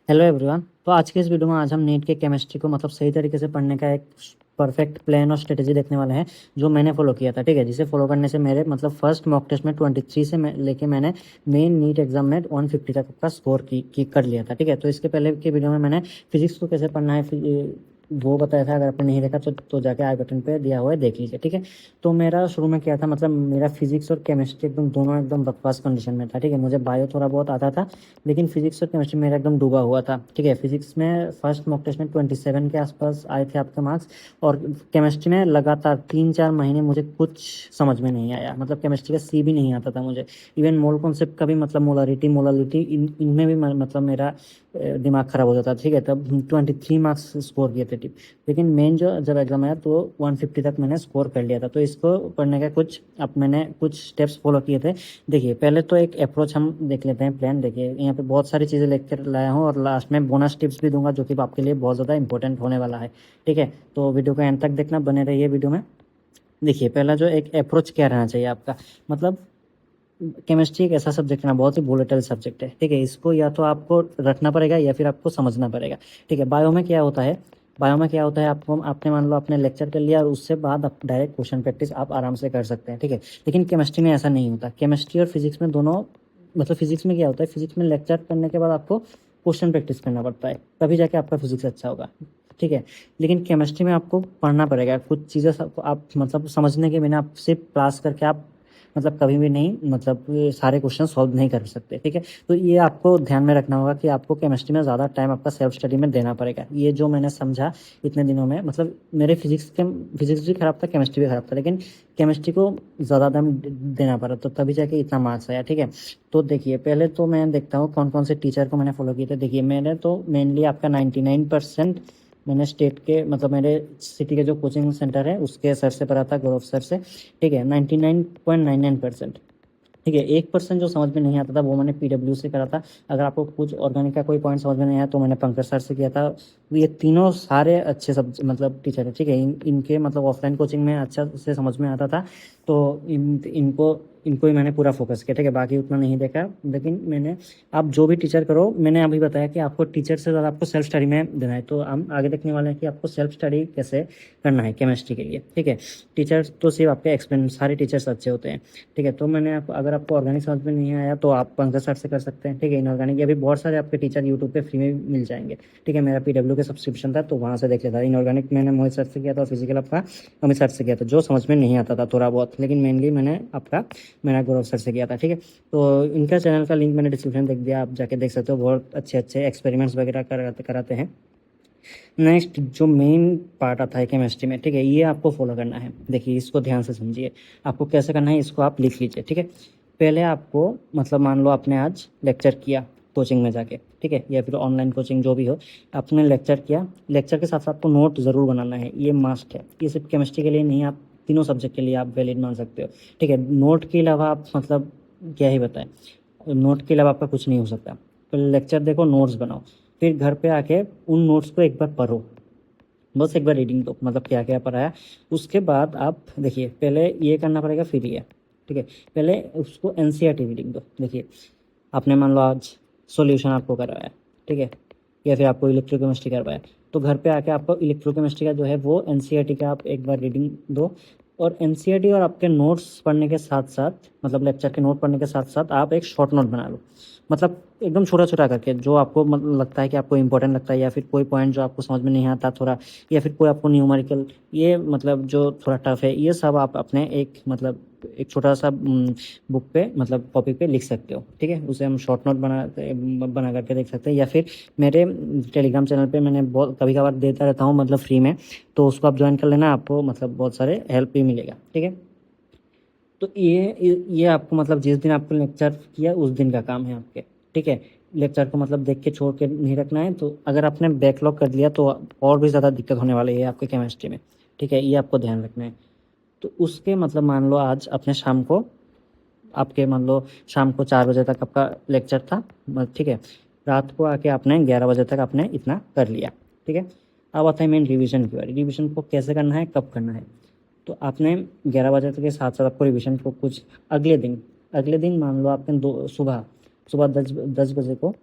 Hello everyone. तो आज के इस वीडियो में आज हम नीट के केमिस्ट्री को मतलब सही तरीके से पढ़ने का एक परफेक्ट प्लान और स्ट्रेटेजी देखने वाले हैं जो मैंने फॉलो किया था। ठीक है, जिसे फॉलो करने से मेरे मतलब फर्स्ट मॉक टेस्ट में 23 से लेके मैंने मेन नीट एग्जाम में 150 तक का स्कोर की कर लिया था। ठीक है, तो इसके पहले के वीडियो में मैंने फिजिक्स को कैसे पढ़ना है वो बताया था। अगर आपने नहीं देखा तो जाके आई बटन पे दिया हुआ है, देख लीजिए। ठीक है, तो मेरा शुरू में क्या था, मतलब मेरा फिजिक्स और केमिस्ट्री एकदम दोनों एकदम बकवास कंडीशन में था। ठीक है, मुझे बायो थोड़ा बहुत आता था, लेकिन फिजिक्स और केमिस्ट्री मेरा एकदम डूबा हुआ था। ठीक है, फिजिक्स में फर्स्ट मॉक टेस्ट में 27 के आसपास आए थे आपके मार्क्स, और केमिस्ट्री में लगातार 3-4 महीने मुझे कुछ समझ में नहीं आया। मतलब केमिस्ट्री का सी भी नहीं आता था मुझे। इवन मोल कॉन्सेप्ट का भी मतलब मोलारिटी इनमें भी मतलब मेरा दिमाग खराब हो जाता था। ठीक है, तब 23 मार्क्स स्कोर किए थे। लेकिन मेन जो जब एग्जाम आया तो 150 तक मैंने स्कोर कर लिया था। तो इसको पढ़ने का अब मैंने कुछ स्टेप्स फॉलो किए थे। देखिए, पहले तो एक अप्रोच हम देख लेते हैं, प्लान। देखिए, यहाँ पे बहुत सारी चीज़ें लेकर लाया हूँ और लास्ट में बोनस टिप्स भी दूंगा जो कि आपके लिए बहुत ज़्यादा इंपॉर्टेंट होने वाला है। ठीक है, तो वीडियो को एंड तक देखना, बने रहिए वीडियो में। देखिए, पहला जो एक अप्रोच क्या रहना चाहिए आपका, मतलब केमिस्ट्री एक ऐसा सब्जेक्ट है ना, बहुत ही वोलेटाइल सब्जेक्ट है। ठीक है, इसको या तो आपको रटना पड़ेगा या फिर आपको समझना पड़ेगा। ठीक है, बायो में क्या होता है, आपको आपने मान लो आपने लेक्चर कर लिया और उससे बाद आप डायरेक्ट क्वेश्चन प्रैक्टिस आप आराम से कर सकते हैं। ठीक है, लेकिन केमिस्ट्री में ऐसा नहीं होता। केमिस्ट्री और फिजिक्स में दोनों, मतलब फिजिक्स में क्या होता है, फिजिक्स में लेक्चर करने के बाद आपको क्वेश्चन प्रैक्टिस करना पड़ता है, तभी जाके आपका फिजिक्स अच्छा होगा। ठीक है, लेकिन केमिस्ट्री में आपको पढ़ना पड़ेगा कुछ चीज़ें, आप मतलब समझने के बिना आप सिर्फ पास करके आप मतलब कभी भी नहीं, मतलब ये सारे क्वेश्चन सॉल्व नहीं कर सकते। ठीक है, तो ये आपको ध्यान में रखना होगा कि आपको केमिस्ट्री में ज़्यादा टाइम आपका सेल्फ स्टडी में देना पड़ेगा। ये जो मैंने समझा इतने दिनों में, मतलब मेरे फिजिक्स भी खराब था, केमिस्ट्री भी खराब था, लेकिन केमिस्ट्री को ज़्यादा टाइम देना पड़ा तो तभी जाके इतना मार्क्स आया। ठीक है, तो देखिए, पहले तो मैं देखता हूँ कौन कौन से टीचर को मैंने फॉलो किए थे। देखिए, मैंने तो मेनली आपका 99% मैंने स्टेट के, मतलब मेरे सिटी के जो कोचिंग सेंटर है उसके सर से पढ़ा था, गौरव सर से। ठीक है, 99.99%। ठीक है, 1% जो समझ में नहीं आता था वो मैंने पीडब्ल्यू से करा था। अगर आपको कुछ ऑर्गेनिक का कोई पॉइंट समझ में नहीं आया तो मैंने पंकज सर से किया था। ये तीनों सारे अच्छे सब मतलब टीचर है। ठीक है, इनके मतलब ऑफलाइन कोचिंग में अच्छा से समझ में आता था, तो इनको इनको ही मैंने पूरा फोकस किया। ठीक है, बाकी उतना नहीं देखा, लेकिन मैंने, आप जो भी टीचर करो, मैंने अभी बताया कि आपको टीचर से ज़्यादा आपको सेल्फ स्टडी में देना है। तो हम आगे देखने वाले हैं कि आपको सेल्फ स्टडी कैसे करना है केमिस्ट्री के लिए। ठीक है, टीचर्स तो सिर्फ आपके एक्सपेरिमेंट, सारे टीचर्स अच्छे होते हैं। ठीक है, तो मैंने अगर आपको ऑर्गेनिक समझ में नहीं आया तो आप पंकज सर से कर सकते हैं। ठीक है, इनऑर्गेनिक अभी बहुत सारे आपके टीचर यूट्यूब पे फ्री में मिल जाएंगे। ठीक है, मेरा पीडब्ल्यू का सब्सक्रिप्शन था तो वहाँ से देख लेता। इनऑर्गेनिक मैंने मोहित सर से किया था और फिजिकल आपका अमित सर से किया था, जो समझ में नहीं आता था थोड़ा बहुत, लेकिन मेनली मैंने आपका मेरा गौरव सर से किया था। ठीक है, तो इनका चैनल का लिंक मैंने डिस्क्रिप्शन देख दिया, आप जाके देख सकते हो। बहुत अच्छे अच्छे एक्सपेरिमेंट्स वगैरह कराते हैं। नेक्स्ट जो मेन पार्ट आता है केमिस्ट्री में, ठीक है, ये आपको फॉलो करना है। देखिए, इसको ध्यान से समझिए, आपको कैसे करना है इसको आप लिख लीजिए। ठीक है, पहले आपको मतलब मान लो आपने आज लेक्चर किया कोचिंग में जाके, ठीक है, या फिर ऑनलाइन कोचिंग जो भी हो, आपने लेक्चर किया। लेक्चर के साथ साथ आपको नोट ज़रूर बनाना है, ये मस्ट है। ये सिर्फ केमिस्ट्री के लिए नहीं, आप तीनों सब्जेक्ट के लिए आप वैलिड मान सकते हो। ठीक है, नोट के अलावा आप मतलब क्या ही बताएं, नोट के अलावा आपका कुछ नहीं हो सकता। पहले लेक्चर देखो, नोट्स बनाओ, फिर घर पे आके उन नोट्स को एक बार पढ़ो, बस एक बार रीडिंग दो, मतलब क्या क्या पढ़ाया। उसके बाद आप देखिए, पहले ये करना पड़ेगा फिर ये। ठीक है, पहले उसको एनसीईआरटी रीडिंग दो। देखिए, आपने मान लो आज सॉल्यूशन आपको करवाया, ठीक है, या फिर आपको इलेक्ट्रोकेमिस्ट्री करवाया, तो घर पे आके आपको इलेक्ट्रोकेमिस्ट्री का जो है वो एनसीईआरटी का आप एक बार रीडिंग दो। और एनसीईआरटी और आपके नोट्स पढ़ने के साथ साथ, मतलब लेक्चर के नोट पढ़ने के साथ साथ आप एक शॉर्ट नोट बना लो, मतलब एकदम छोटा छोटा करके, जो आपको मतलब लगता है कि आपको इंपॉर्टेंट लगता है, या फिर कोई पॉइंट जो आपको समझ में नहीं आता थोड़ा, या फिर कोई आपको न्यूमेरिकल, ये मतलब जो थोड़ा टफ है, ये सब आप अपने एक मतलब एक छोटा सा बुक पे, मतलब कॉपी पे लिख सकते हो। ठीक है, उसे हम शॉर्ट नोट बना करके देख सकते हैं, या फिर मेरे टेलीग्राम चैनल पे मैंने बहुत कभी कभार देता रहता हूँ, मतलब फ्री में, तो उसको आप ज्वाइन कर लेना, आपको मतलब बहुत सारे हेल्प भी मिलेगा। ठीक है, तो ये आपको मतलब जिस दिन आपको लेक्चर किया उस दिन का काम है आपके। ठीक है, लेक्चर को मतलब देख के छोड़ के नहीं रखना है, तो अगर आपने बैकलॉग कर लिया तो और भी ज़्यादा दिक्कत होने वाली है आपके केमिस्ट्री में। ठीक है, ये आपको ध्यान रखना है। तो उसके मतलब मान लो आज अपने शाम को, आपके मान लो शाम को 4 बजे तक आपका लेक्चर था, ठीक है, रात को आके आपने 11 बजे तक आपने इतना कर लिया। ठीक है, अब आता है मेन रिवीजन की बारी। रिवीजन को कैसे करना है, कब करना है, तो आपने 11 बजे तक के साथ साथ आपको रिवीजन को कुछ अगले दिन मान लो आपने सुबह सुबह 10 बजे को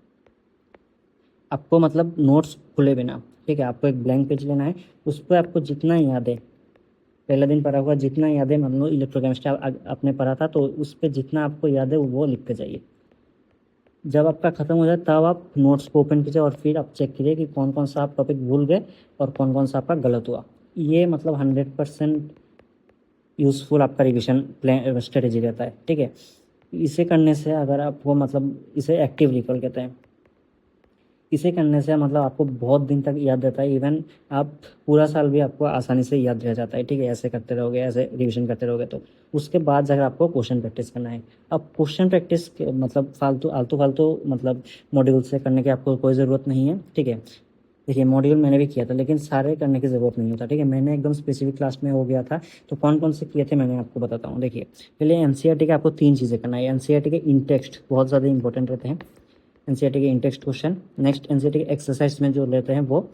आपको मतलब नोट्स खुले बिना, ठीक है, आपको एक ब्लैंक पेज लेना है, उस पर आपको जितना याद है, पहला दिन पढ़ा हुआ जितना याद है, मान लो इलेक्ट्रोकेमिस्ट्री आपने पढ़ा था, तो उस पर जितना आपको याद है वो लिख के जाइए। जब आपका खत्म हो जाए तब आप नोट्स को ओपन कीजिए और फिर आप चेक कीजिए कि कौन कौन सा आप टॉपिक भूल गए और कौन कौन सा आपका गलत हुआ। ये मतलब 100% यूज़फुल आपका रिविजन प्लान स्ट्रेटेजी रहता है, ठीक है। इसे करने से अगर आपको मतलब इसे एक्टिव रिकॉल कहते हैं, इसे करने से मतलब आपको बहुत दिन तक याद रहता है, इवन आप पूरा साल भी आपको आसानी से याद रह जाता है, ठीक है। ऐसे करते रहोगे, ऐसे रिवीजन करते रहोगे तो उसके बाद जाकर आपको क्वेश्चन प्रैक्टिस करना है। अब क्वेश्चन प्रैक्टिस मतलब आलतू फालतू मतलब मॉड्यूल से करने की आपको कोई ज़रूरत नहीं है, ठीक है। देखिए मॉड्यूल मैंने भी किया था, लेकिन सारे करने की ज़रूरत नहीं होता, ठीक है। मैंने एकदम स्पेसिफिक क्लास में हो गया था, तो कौन कौन से किए थे मैंने आपको बताता हूँ। देखिए पहले एनसीईआरटी के आपको 3 चीज़ें करना है। एनसीईआरटी के इन टेक्स्ट बहुत ज़्यादा इंपॉर्टेंट रहते हैं, एनसीईआरटी के इन टेक्स्ट क्वेश्चन, नेक्स्ट एनसीईआरटी के एक्सरसाइज में जो लेते हैं वो,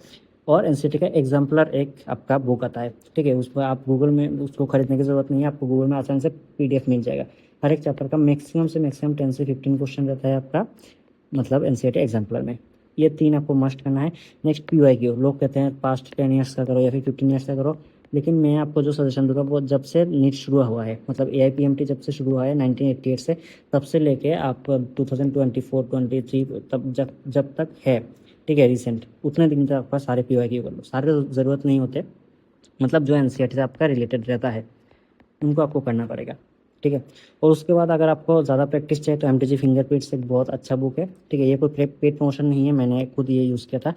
और एनसीईआरटी का एग्जाम्पलर एक आपका बुक आता है, ठीक है। उस पर आप गूगल में उसको खरीदने की ज़रूरत नहीं है, आपको गूगल में आसानी से पीडीएफ मिल जाएगा। हर एक चैप्टर का मैक्सिमम से मैक्सिमम 10 से 15 क्वेश्चन रहता है आपका मतलब एनसीईआरटी एग्जाम्पलर में। ये 3 आपको मस्ट करना है। नेक्स्ट पीवाईक्यू, लोग कहते हैं पास्ट 10 ईयर्स का करो या फिर 15 ईयर्स का करो, लेकिन मैं आपको जो सजेशन दूंगा वो जब से नीट शुरू हुआ है, मतलब एआईपीएमटी जब से शुरू हुआ है 1988 से, तब से लेके आप 2024-23 तब जब तक है, ठीक है, रिसेंट, उतने दिन तक आपका सारे पीवाईक्यू कर लो। सारे ज़रूरत नहीं होते, मतलब जो एनसीईआरटी से आपका रिलेटेड रहता है उनको आपको करना पड़ेगा, ठीक है। और उसके बाद अगर आपको ज़्यादा प्रैक्टिस चाहिए तो एमटीजी फिंगरप्रिंट्स एक बहुत अच्छा बुक है, ठीक है। ये कोई पेड प्रमोशन नहीं है, मैंने खुद ये यूज़ किया था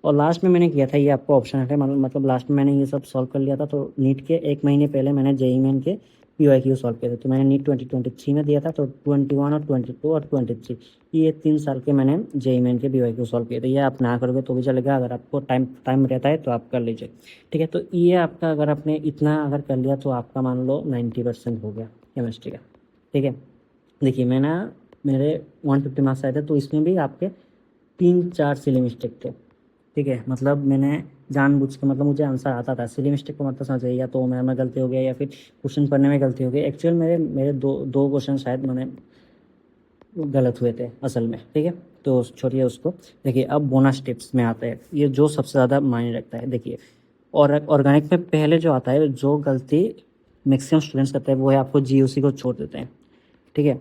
और लास्ट में मैंने किया था, ये आपको ऑप्शन है, मतलब लास्ट में मैंने ये सब सॉल्व कर लिया था। तो नीट के 1 महीने पहले मैंने जेईई मेन के पीवाईक्यू सॉल्व किए थे, तो मैंने नीट 2023 में दिया था, तो 21 और 22 और 23 ये 3 साल के मैंने जेईई मेन के पीवाईक्यू सॉल्व किए थे। ये आप ना करोगे तो भी चलेगा, अगर आपको टाइम टाइम रहता है तो आप कर लीजिए, ठीक है। तो ये आपका अगर आपने इतना अगर कर लिया तो आपका मान लो 90% हो गया केमिस्ट्री का, ठीक है। देखिए मैं ना, मेरे 150 मार्क्स आए थे, तो इसमें भी आपके 3-4 सिली मिस्टेक थे, ठीक है। मतलब मैंने जानबूझ के, मतलब मुझे आंसर आता था, सिली मिस्टेक को मतलब समझ या तो मैं गलती हो गया या फिर क्वेश्चन पढ़ने में गलती हो गई। एक्चुअल मेरे मेरे दो क्वेश्चन शायद मैंने गलत हुए थे असल में, ठीक है। तो छोड़िए उसको। देखिए अब बोनस टिप्स में आता है, ये जो सबसे ज़्यादा मायने रखता है। देखिए और ऑर्गेनिक में पहले जो आता है, जो गलती मैक्सिमम स्टूडेंट्स करते हैं वो है आपको जीओसी को छोड़ देते हैं, ठीक है।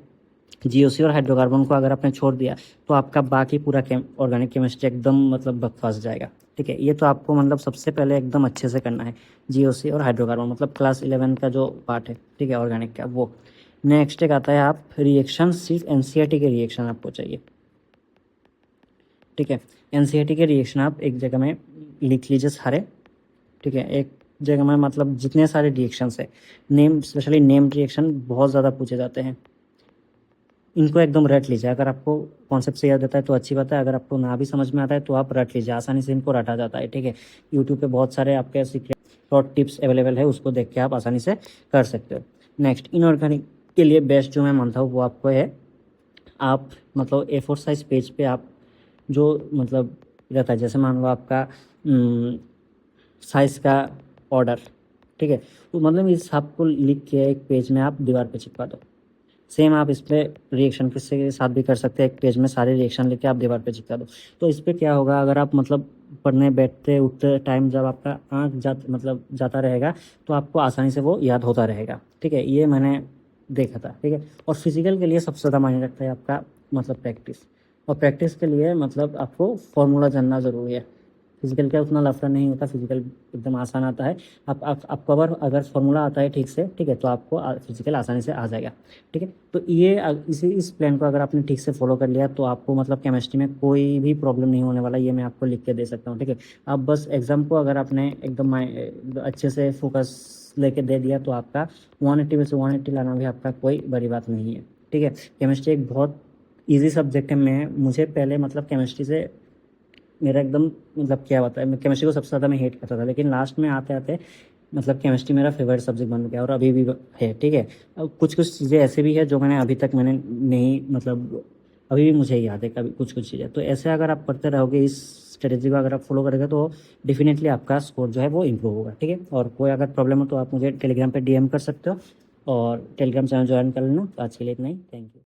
जीओसी और हाइड्रोकार्बन को अगर आपने छोड़ दिया तो आपका बाकी पूरा ऑर्गेनिक केमिस्ट्री एकदम मतलब फंस जाएगा, ठीक है। ये तो आपको मतलब सबसे पहले एकदम अच्छे से करना है, जीओसी और हाइड्रोकार्बन मतलब क्लास 11 का जो पार्ट है, ठीक है, ऑर्गेनिक का वो। नेक्स्ट एक आता है आप रिएक्शन, सिर्फ एनसीईआरटी के रिएक्शन आपको चाहिए, ठीक है। एनसीईआरटी के रिएक्शन आप एक जगह में लिख लीजिए सारे, ठीक है। एक जगह में मतलब जितने सारे रिएक्शंस है, नेम स्पेशली नेम रिएक्शन बहुत ज़्यादा पूछे जाते हैं, इनको एकदम रट लीजिए। अगर आपको कॉन्सेप्ट से याद रहता है तो अच्छी बात है, अगर आपको ना भी समझ में आता है तो आप रट लीजिए, आसानी से इनको रटा जाता है, ठीक है। यूट्यूब पे बहुत सारे आपके सीक्रेट शॉर्ट टिप्स अवेलेबल है, उसको देख के आप आसानी से कर सकते हो। नेक्स्ट इनऑर्गेनिक के लिए बेस्ट जो मैं मानता हूँ वो आपको है, आप मतलब A4 साइज पेज पे आप जो मतलब रहता है, जैसे मान लो आपका साइज़ का ऑर्डर, ठीक है, तो मतलब इस आपको लिख के एक पेज में आप दीवार पे चिपका दो। सेम आप इस पर रिएक्शन किससे के साथ भी कर सकते हैं, एक पेज में सारे रिएक्शन लिख के आप दीवार पे चिपका दो। तो इस पर क्या होगा, अगर आप मतलब पढ़ने बैठते उठते टाइम जब आपका आँख जाता रहेगा तो आपको आसानी से वो याद होता रहेगा, ठीक है। ये मैंने देखा था, ठीक है। और फिजिकल के लिए सबसे ज़्यादा मायने रखता है आपका मतलब प्रैक्टिस, और प्रैक्टिस के लिए मतलब आपको फॉर्मूला जानना ज़रूरी है। फिजिकल का उतना लफड़ा नहीं होता, फिजिकल एकदम आसान आता है। आपको अगर फॉर्मूला आता है ठीक से, ठीक है, तो आपको फिजिकल आसानी से आ जाएगा, ठीक है। तो ये इस प्लान को अगर आपने ठीक से फॉलो कर लिया तो आपको मतलब केमिस्ट्री में कोई भी प्रॉब्लम नहीं होने वाला, ये मैं आपको लिख के दे सकता हूँ, ठीक है। आप बस एग्जाम को अगर आपने एकदम अच्छे से फोकस लेके दे दिया तो आपका 180 में से 180 लाना भी आपका कोई बड़ी बात नहीं है, ठीक है। केमिस्ट्री एक बहुत ईजी सब्जेक्ट है। मुझे पहले मतलब केमिस्ट्री से मेरा एकदम मतलब क्या बताया, मैं केमिस्ट्री को सबसे ज़्यादा मैं हेट करता था, लेकिन लास्ट में आते आते मतलब केमिस्ट्री मेरा फेवरेट सब्जेक्ट बन गया और अभी भी है, ठीक है। अब कुछ कुछ चीज़ें ऐसे भी है जो मैंने अभी तक मैंने नहीं मतलब अभी भी मुझे याद है कभी कुछ कुछ चीज़ें। तो ऐसे अगर आप पढ़ते रहोगे, इस स्ट्रेटेजी को अगर आप फॉलो करोगे तो डेफिनेटली आपका स्कोर जो है वो इम्प्रूव होगा, ठीक है। और कोई अगर प्रॉब्लम हो तो आप मुझे टेलीग्राम पर DM कर सकते हो और टेलीग्राम चैनल ज्वाइन कर लेना। तो आज के लिए इतना ही, थैंक यू।